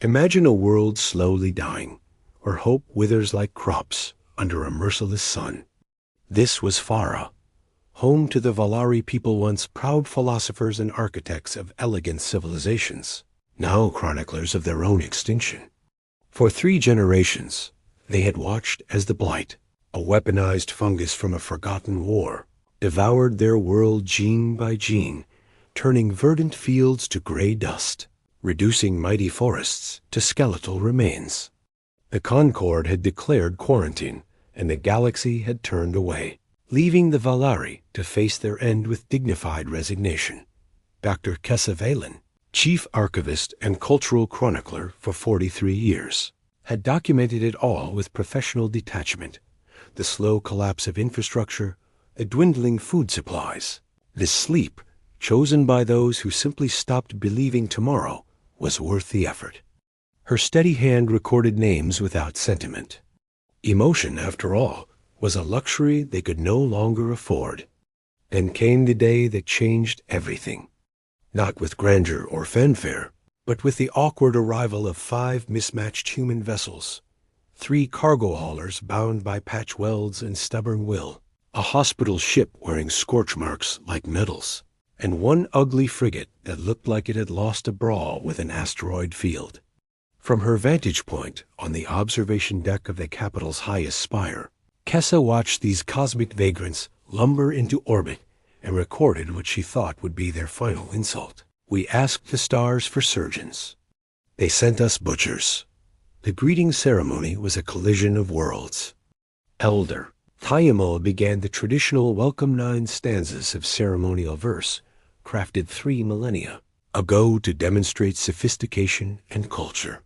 Imagine a world slowly dying, where hope withers like crops under a merciless sun. This was Farah, home to the Valari people, once proud philosophers and architects of elegant civilizations, now chroniclers of their own extinction. For 3 generations, they had watched as the blight, a weaponized fungus from a forgotten war, devoured their world gene by gene, turning verdant fields to gray dust, reducing mighty forests to skeletal remains. The Concord had declared quarantine, and the galaxy had turned away, leaving the Valari to face their end with dignified resignation. Dr. Kessa Valen, chief archivist and cultural chronicler for 43 years, had documented it all with professional detachment: the slow collapse of infrastructure, the dwindling food supplies, the sleep chosen by those who simply stopped believing tomorrow was worth the effort. Her steady hand recorded names without sentiment. Emotion, after all, was a luxury they could no longer afford. Then came the day that changed everything. Not with grandeur or fanfare, but with the awkward arrival of 5 mismatched human vessels, 3 cargo haulers bound by patch welds and stubborn will, a hospital ship wearing scorch marks like medals, and 1 ugly frigate that looked like it had lost a brawl with an asteroid field. From her vantage point on the observation deck of the capital's highest spire, Kessa watched these cosmic vagrants lumber into orbit and recorded what she thought would be their final insult. We asked the stars for surgeons. They sent us butchers. The greeting ceremony was a collision of worlds. Elder Tayamul began the traditional welcome 9 stanzas of ceremonial verse, crafted 3 millennia ago to demonstrate sophistication and culture.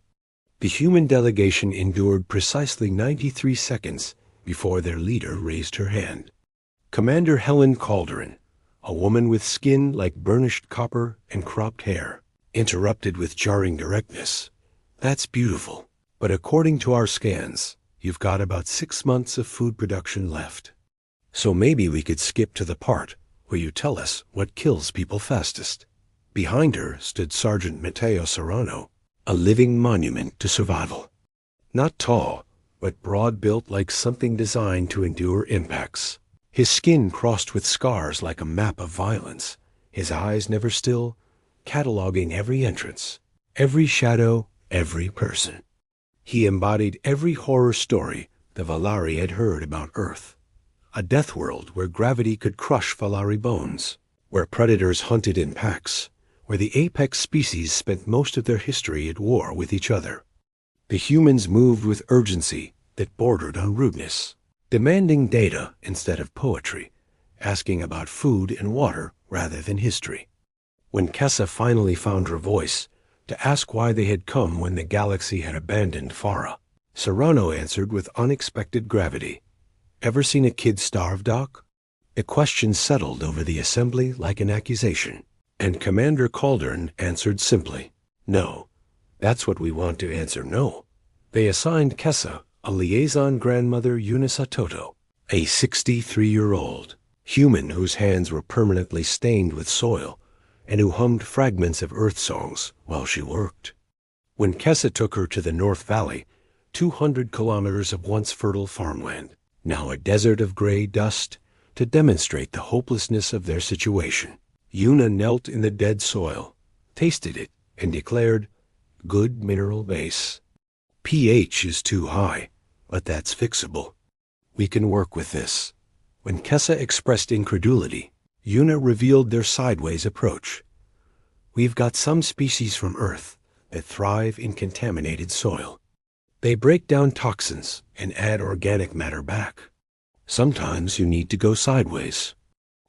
The human delegation endured precisely 93 seconds before their leader raised her hand. Commander Helen Calderon, a woman with skin like burnished copper and cropped hair, interrupted with jarring directness. "That's beautiful, but according to our scans, you've got about 6 months of food production left. So maybe we could skip to the part where you tell us what kills people fastest." Behind her stood Sergeant Matteo Serrano, a living monument to survival. Not tall, but broad-built like something designed to endure impacts. His skin crossed with scars like a map of violence, his eyes never still, cataloging every entrance, every shadow, every person. He embodied every horror story the Valari had heard about Earth. A death world where gravity could crush Valari bones, where predators hunted in packs, where the apex species spent most of their history at war with each other. The humans moved with urgency that bordered on rudeness, demanding data instead of poetry, asking about food and water rather than history. When Kessa finally found her voice to ask why they had come when the galaxy had abandoned Farah, Serrano answered with unexpected gravity. "Ever seen a kid starve, Doc?" The question settled over the assembly like an accusation, and Commander Calderon answered simply, "No. That's what we want to answer, no." They assigned Kessa a liaison grandmother, Eunice Toto, a 63-year-old human whose hands were permanently stained with soil and who hummed fragments of Earth songs while she worked. When Kessa took her to the North Valley, 200 kilometers of once fertile farmland, now a desert of gray dust, to demonstrate the hopelessness of their situation, Una knelt in the dead soil, tasted it, and declared, "Good mineral base. pH is too high, but that's fixable. We can work with this." When Kessa expressed incredulity, Una revealed their sideways approach. "We've got some species from Earth that thrive in contaminated soil. They break down toxins and add organic matter back. Sometimes you need to go sideways.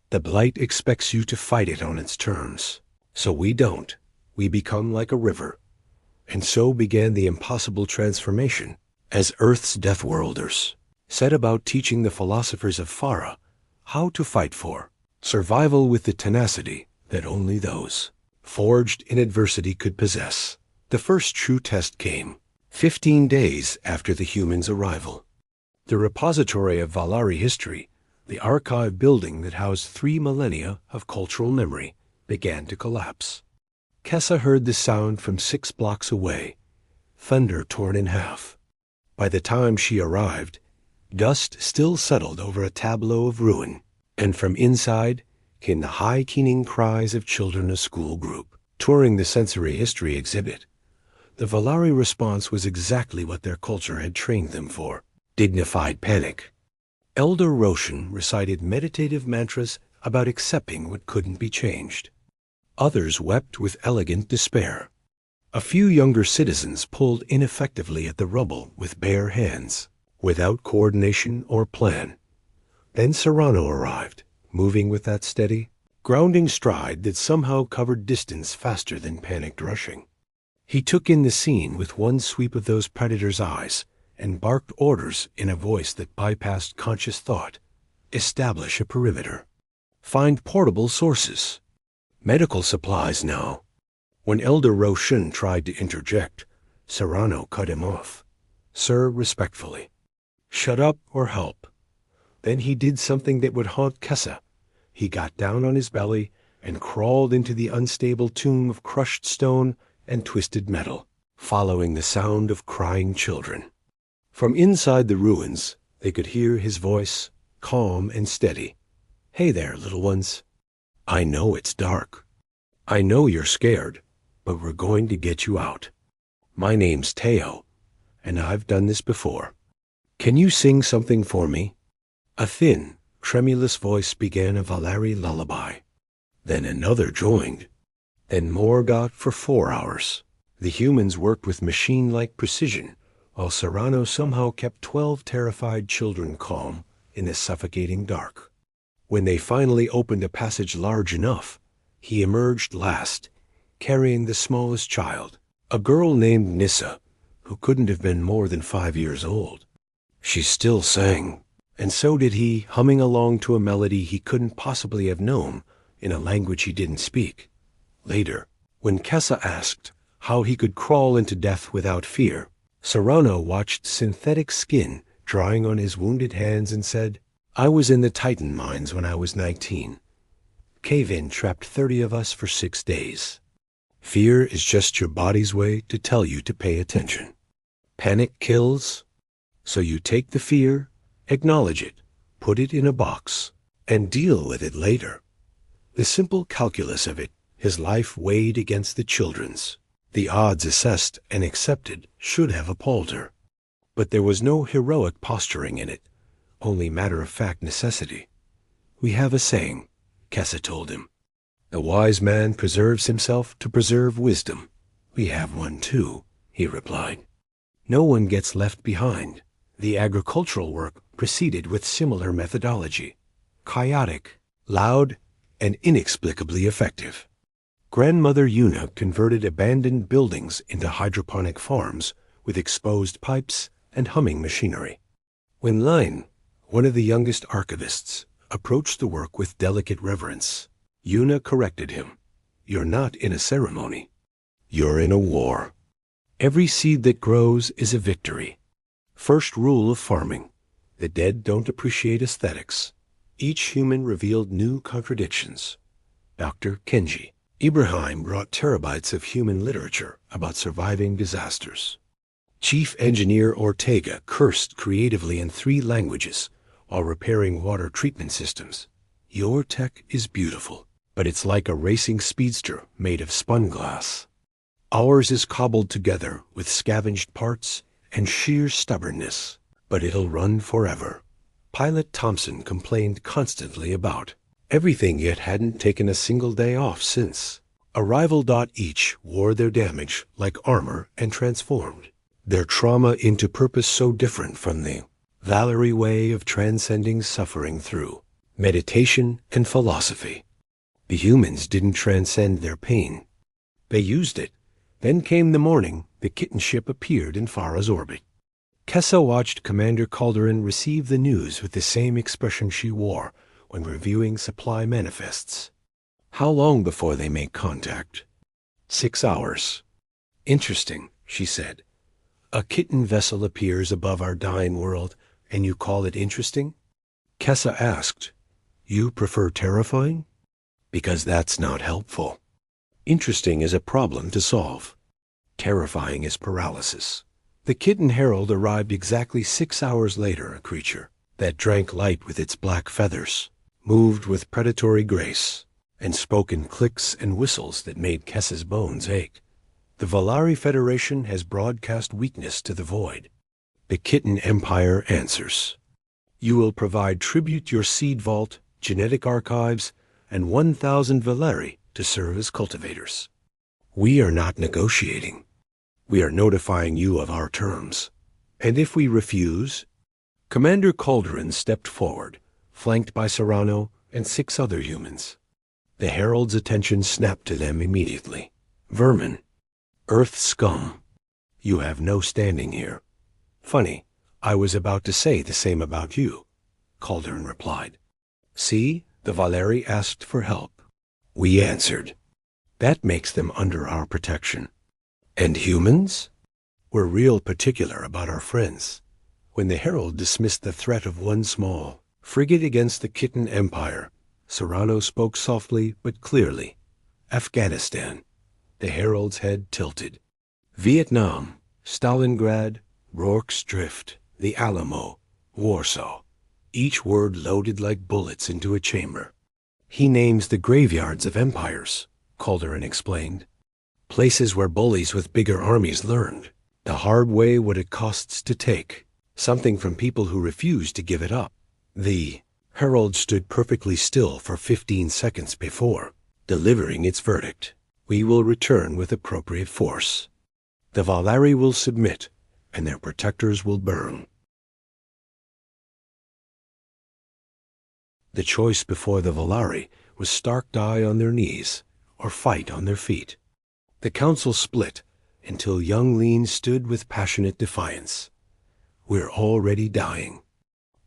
The blight expects you to fight it on its terms. So we don't. We become like a river." And so began the impossible transformation, as Earth's Deathworlders set about teaching the philosophers of Farah how to fight for survival with the tenacity that only those forged in adversity could possess. The first true test came 15 days after the humans' arrival. The repository of Valari history, the archive building that housed 3 millennia of cultural memory, began to collapse. Kessa heard the sound from 6 blocks away, thunder torn in half. By the time she arrived, dust still settled over a tableau of ruin, and from inside came the high keening cries of children a school group touring the sensory history exhibit. The Valari response was exactly what their culture had trained them for: dignified panic. Elder Roshan recited meditative mantras about accepting what couldn't be changed. Others wept with elegant despair. A few younger citizens pulled ineffectively at the rubble with bare hands, without coordination or plan. Then Serrano arrived, moving with that steady, grounding stride that somehow covered distance faster than panicked rushing. He took in the scene with one sweep of those predators' eyes and barked orders in a voice that bypassed conscious thought. Establish a perimeter. Find portable sources. Medical supplies now. When Elder Roshan tried to interject, Serrano cut him off. Sir, respectfully. Shut up or help. Then he did something that would haunt Kessa. He got down on his belly and crawled into the unstable tomb of crushed stone and twisted metal, following the sound of crying children. From inside the ruins, they could hear his voice, calm and steady. Hey there, little ones. I know it's dark. I know you're scared, but we're going to get you out. My name's Teo, and I've done this before. Can you sing something for me? A thin, tremulous voice began a Valari lullaby. Then another joined. Then more got for 4 hours. The humans worked with machine-like precision, while Serrano somehow kept 12 terrified children calm in the suffocating dark. When they finally opened a passage large enough, he emerged last, carrying the smallest child, a girl named Nissa, who couldn't have been more than 5 years old. She still sang, and so did he, humming along to a melody he couldn't possibly have known in a language he didn't speak. Later, when Kessa asked how he could crawl into death without fear, Serrano watched synthetic skin drying on his wounded hands and said, I was in the Titan mines when I was 19. Cave-in trapped 30 of us for 6 days. Fear is just your body's way to tell you to pay attention. Panic kills, so you take the fear, acknowledge it, put it in a box, and deal with it later. The simple calculus of it, his life weighed against the children's. The odds assessed and accepted should have appalled her. But there was no heroic posturing in it, only matter-of-fact necessity. We have a saying, Kessa told him. The wise man preserves himself to preserve wisdom. We have one too, he replied. No one gets left behind. The agricultural work proceeded with similar methodology. Chaotic, loud, and inexplicably effective. Grandmother Yuna converted abandoned buildings into hydroponic farms with exposed pipes and humming machinery. When Line, one of the youngest archivists, approached the work with delicate reverence, Yuna corrected him. You're not in a ceremony. You're in a war. Every seed that grows is a victory. First rule of farming. The dead don't appreciate aesthetics. Each human revealed new contradictions. Dr. Kenji. Ibrahim brought terabytes of human literature about surviving disasters. Chief Engineer Ortega cursed creatively in 3 languages while repairing water treatment systems. Your tech is beautiful, but it's like a racing speedster made of spun glass. Ours is cobbled together with scavenged parts and sheer stubbornness, but it'll run forever. Pilot Thompson complained constantly about everything, yet hadn't taken a single day off since. Arrival. Each wore their damage like armor and transformed. Their trauma into purpose so different from the Valerie way of transcending suffering through meditation and philosophy. The humans didn't transcend their pain. They used it. Then came the morning the kitten ship appeared in Farah's orbit. Kessa watched Commander Calderon receive the news with the same expression she wore when reviewing supply manifests. How long before they make contact? 6 hours. Interesting, she said. A kitten vessel appears above our dying world, and you call it interesting? Kessa asked, You prefer terrifying? Because that's not helpful. Interesting is a problem to solve. terrifying as paralysis. The kitten herald arrived exactly 6 hours later, a creature that drank light with its black feathers, moved with predatory grace, and spoke in clicks and whistles that made Kessa's bones ache. The Valari Federation has broadcast weakness to the void. The Kitten Empire answers. You will provide tribute your seed vault, genetic archives, and 1,000 Valeri to serve as cultivators. We are not negotiating. We are notifying you of our terms. And if we refuse... Commander Calderon stepped forward, flanked by Serrano and 6 other humans. The herald's attention snapped to them immediately. Vermin. Earth scum. You have no standing here. Funny, I was about to say the same about you, Calderon replied. See, the Valeri asked for help. We answered. That makes them under our protection. And humans? We're real particular about our friends. When the herald dismissed the threat of one small frigate against the Kitten Empire, Serrano spoke softly but clearly. Afghanistan. The herald's head tilted. Vietnam, Stalingrad, Rorke's Drift, the Alamo, Warsaw. Each word loaded like bullets into a chamber. He names the graveyards of empires, Calderon explained. Places where bullies with bigger armies learned the hard way what it costs to take something from people who refuse to give it up. The herald stood perfectly still for 15 seconds before delivering its verdict. We will return with appropriate force. The Valeri will submit, and their protectors will burn. The choice before the Valeri was stark die on their knees or fight on their feet. The council split until young Lean stood with passionate defiance. We're already dying.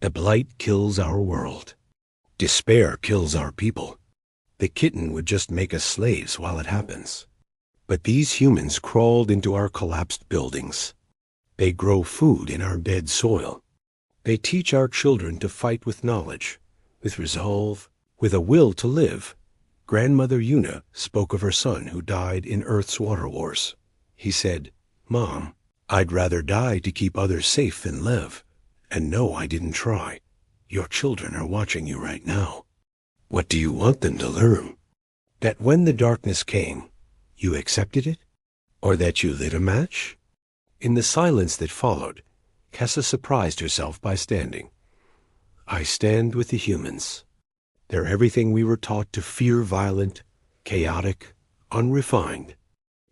The blight kills our world. Despair kills our people. The kitten would just make us slaves while it happens. But these humans crawled into our collapsed buildings. They grow food in our dead soil. They teach our children to fight with knowledge, with resolve, with a will to live. Grandmother Una spoke of her son who died in Earth's water wars. He said, Mom, I'd rather die to keep others safe than live. And no, I didn't try. Your children are watching you right now. What do you want them to learn? That when the darkness came, you accepted it? Or that you lit a match? In the silence that followed, Kessa surprised herself by standing. I stand with the humans. They're everything we were taught to fear violent, chaotic, unrefined.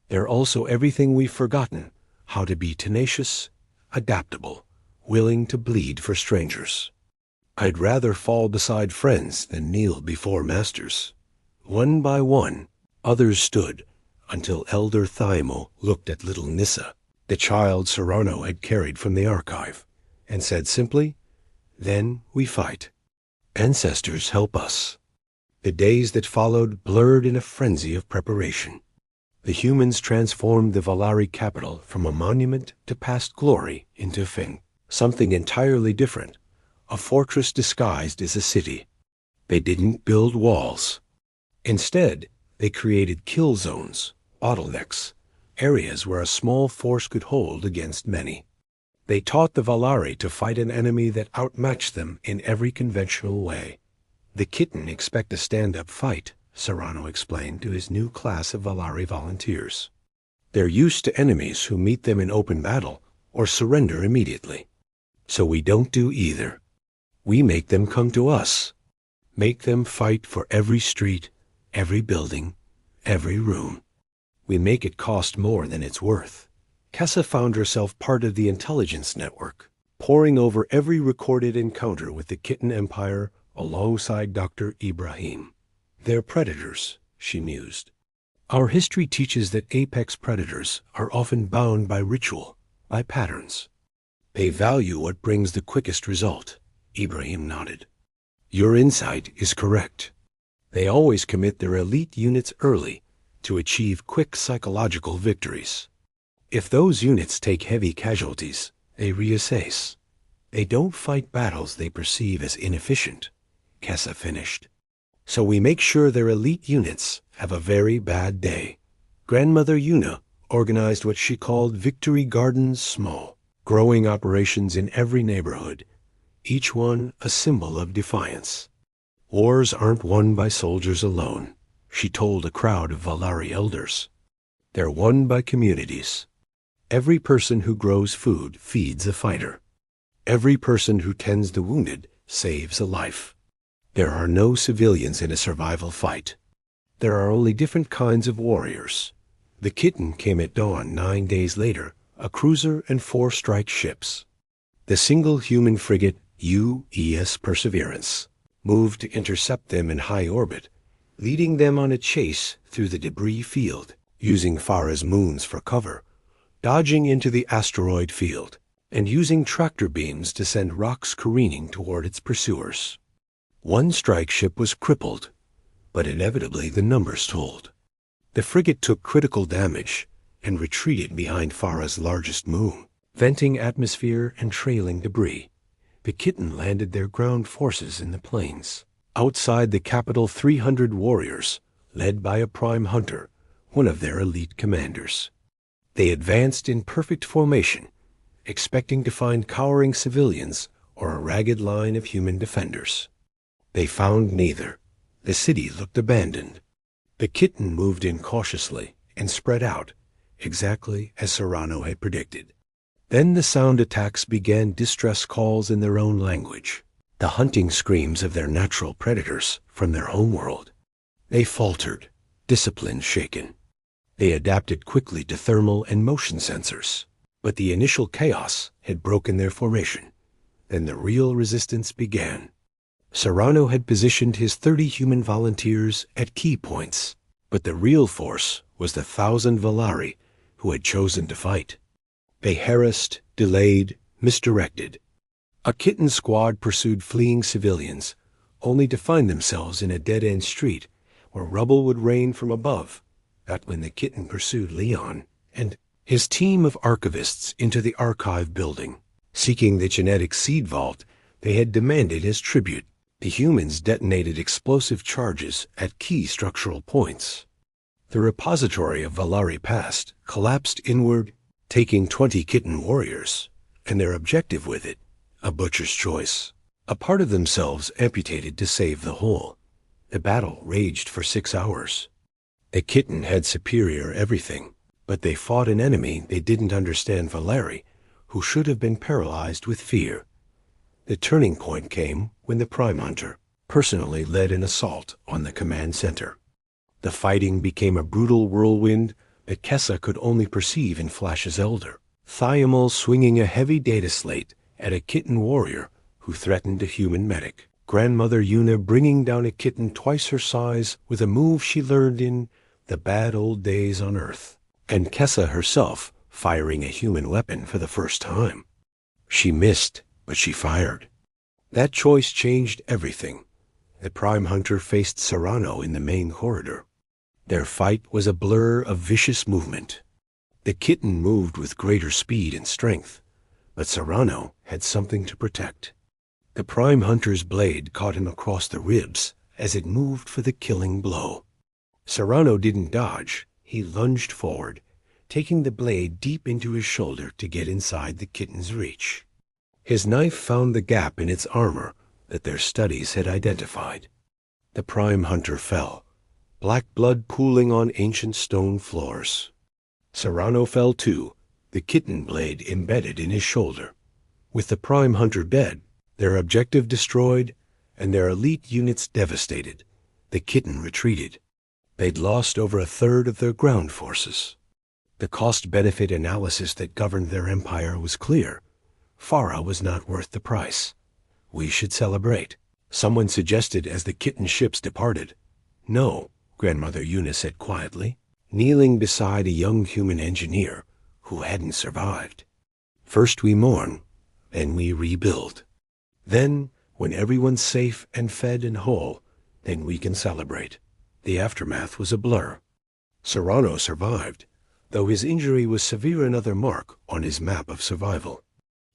They're also everything we've forgotten, how to be tenacious, adaptable, willing to bleed for strangers. I'd rather fall beside friends than kneel before masters. One by one, others stood, until Elder Thymo looked at little Nissa, the child Serrano had carried from the archive, and said simply, Then we fight. Ancestors help us. The days that followed blurred in a frenzy of preparation. The humans transformed the Valari capital from a monument to past glory into something entirely different, a fortress disguised as a city. They didn't build walls. Instead, they created kill zones, bottlenecks, areas where a small force could hold against many. They taught the Valari to fight an enemy that outmatched them in every conventional way. The kitten expect a stand-up fight, Serrano explained to his new class of Valari volunteers. They're used to enemies who meet them in open battle or surrender immediately. So we don't do either. We make them come to us. Make them fight for every street, every building, every room. We make it cost more than it's worth. Kessa found herself part of the intelligence network, poring over every recorded encounter with the Kitten Empire alongside Dr. Ibrahim. They're predators, she mused. Our history teaches that apex predators are often bound by ritual, by patterns. They value what brings the quickest result, Ibrahim nodded. Your insight is correct. They always commit their elite units early to achieve quick psychological victories. If those units take heavy casualties, they reassess. They don't fight battles they perceive as inefficient, Kessa finished. So we make sure their elite units have a very bad day. Grandmother Una organized what she called Victory Gardens Small, growing operations in every neighborhood, each one a symbol of defiance. Wars aren't won by soldiers alone, she told a crowd of Valari elders. They're won by communities. Every person who grows food feeds a fighter. Every person who tends the wounded saves a life. There are no civilians in a survival fight. There are only different kinds of warriors. The Kitten came at dawn 9 days later, a cruiser and 4 strike ships. The single human frigate UES Perseverance moved to intercept them in high orbit, leading them on a chase through the debris field, using Farah's moons for cover, dodging into the asteroid field, and using tractor beams to send rocks careening toward its pursuers. One strike ship was crippled, but inevitably the numbers told. The frigate took critical damage and retreated behind Farah's largest moon, venting atmosphere and trailing debris. The Kitten landed their ground forces in the plains. Outside the capital, 300 warriors, led by a prime hunter, one of their elite commanders. They advanced in perfect formation, expecting to find cowering civilians or a ragged line of human defenders. They found neither. The city looked abandoned. The Kitten moved in cautiously and spread out, exactly as Serrano had predicted. Then the sound attacks began distress calls in their own language, the hunting screams of their natural predators from their homeworld. They faltered, discipline shaken. They adapted quickly to thermal and motion sensors, but the initial chaos had broken their formation. Then the real resistance began. Serrano had positioned his 30 human volunteers at key points, but the real force was the 1,000 Valari who had chosen to fight. They harassed, delayed, misdirected. A Kitten squad pursued fleeing civilians, only to find themselves in a dead-end street where rubble would rain from above. That's when the Kitten pursued Leon and his team of archivists into the archive building, seeking the genetic seed vault they had demanded as tribute. The humans detonated explosive charges at key structural points. The repository of Valari Past collapsed inward, taking 20 Kitten warriors, and their objective with it, a butcher's choice. A part of themselves amputated to save the whole. The battle raged for 6 hours. The Kitten had superior everything, but they fought an enemy they didn't understand. Valari, who should have been paralyzed with fear. The turning point came when the Prime Hunter personally led an assault on the command center. The fighting became a brutal whirlwind that Kessa could only perceive in Flash's elder, Thiamul swinging a heavy data slate at a Kitten warrior who threatened a human medic. Grandmother Yuna bringing down a Kitten twice her size with a move she learned in the bad old days on Earth. And Kessa herself firing a human weapon for the first time. She missed, but she fired. That choice changed everything. The Prime Hunter faced Serrano in the main corridor. Their fight was a blur of vicious movement. The Kitten moved with greater speed and strength, but Serrano had something to protect. The Prime Hunter's blade caught him across the ribs as it moved for the killing blow. Serrano didn't dodge. He lunged forward, taking the blade deep into his shoulder to get inside the Kitten's reach. His knife found the gap in its armor that their studies had identified. The Prime Hunter fell, black blood pooling on ancient stone floors. Serrano fell too, the Kitten blade embedded in his shoulder. With the Prime Hunter dead, their objective destroyed, and their elite units devastated, the Kitten retreated. They'd lost over 1/3 of their ground forces. The cost-benefit analysis that governed their empire was clear. Farah was not worth the price. We should celebrate, someone suggested as the Kitten ships departed. No, Grandmother Yuna said quietly, kneeling beside a young human engineer who hadn't survived. First we mourn, then we rebuild. Then, when everyone's safe and fed and whole, then we can celebrate. The aftermath was a blur. Serrano survived, though his injury was severe, another mark on his map of survival.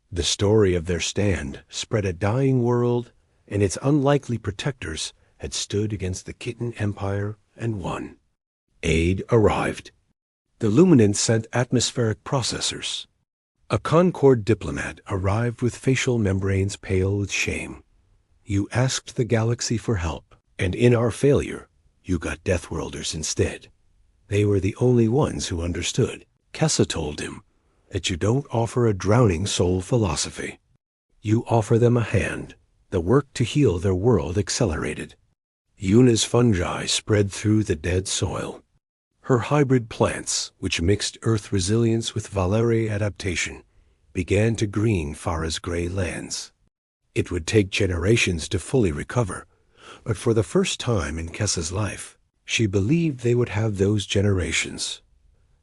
The story of their stand spread a dying world, and its unlikely protectors had stood against the Kitten Empire and won. Aid arrived. The luminance sent atmospheric processors. A Concord diplomat arrived with facial membranes pale with shame. You asked the galaxy for help, and in our failure, you got Deathworlders instead. They were the only ones who understood. Kessa told him that you don't offer a drowning soul philosophy. You offer them a hand. The work to heal their world accelerated. Yuna's fungi spread through the dead soil. Her hybrid plants, which mixed Earth resilience with Valeri adaptation, began to green Farah's gray lands. It would take generations to fully recover, but for the first time in Kessa's life, she believed they would have those generations.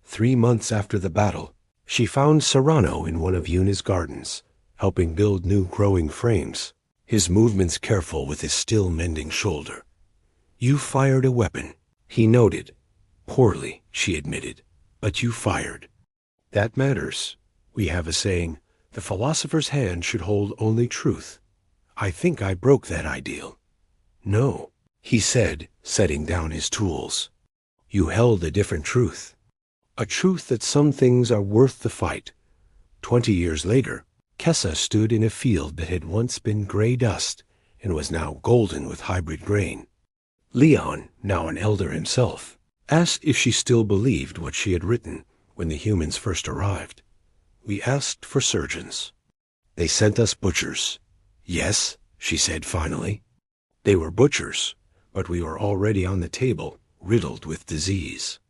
3 months after the battle, she found Serrano in one of Yuna's gardens, helping build new growing frames, his movements careful with his still mending shoulder. You fired a weapon, he noted. Poorly, she admitted, but you fired. That matters. We have a saying, the philosopher's hand should hold only truth. I think I broke that ideal. No, he said, setting down his tools. You held a different truth. A truth that some things are worth the fight. 20 years later, Kessa stood in a field that had once been gray dust and was now golden with hybrid grain. Leon, now an elder himself, asked if she still believed what she had written when the humans first arrived. We asked for surgeons. They sent us butchers. Yes, she said finally. They were butchers, but we were already on the table, riddled with disease.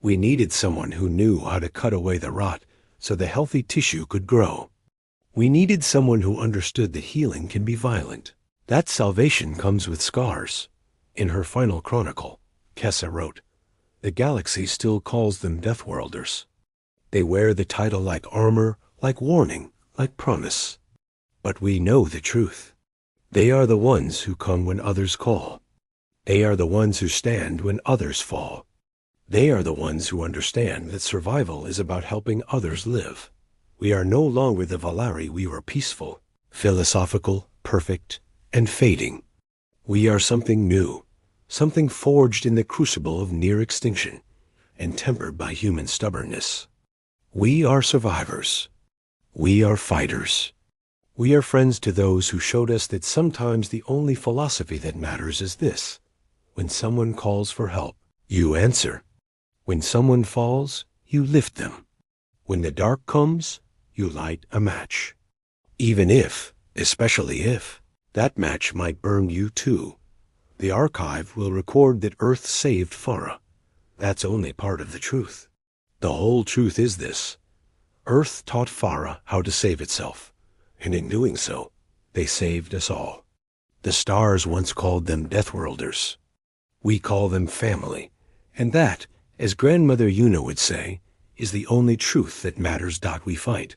We needed someone who knew how to cut away the rot so the healthy tissue could grow. We needed someone who understood that healing can be violent. That salvation comes with scars. In her final chronicle, Kessa wrote, "The galaxy still calls them Deathworlders. They wear the title like armor, like warning, like promise. But we know the truth. They are the ones who come when others call. They are the ones who stand when others fall. They are the ones who understand that survival is about helping others live. We are no longer the Valeri we were peaceful, philosophical, perfect, and fading. We are something new, something forged in the crucible of near extinction and tempered by human stubbornness. We are survivors. We are fighters. We are friends to those who showed us that sometimes the only philosophy that matters is this. When someone calls for help, you answer. When someone falls, you lift them. When the dark comes, you light a match. Even if, especially if, that match might burn you too. The archive will record that Earth saved Farah. That's only part of the truth. The whole truth is this. Earth taught Farah how to save itself, and in doing so, they saved us all. The stars once called them Deathworlders. We call them family, and that, as Grandmother Yuna would say, is the only truth that matters. We fight.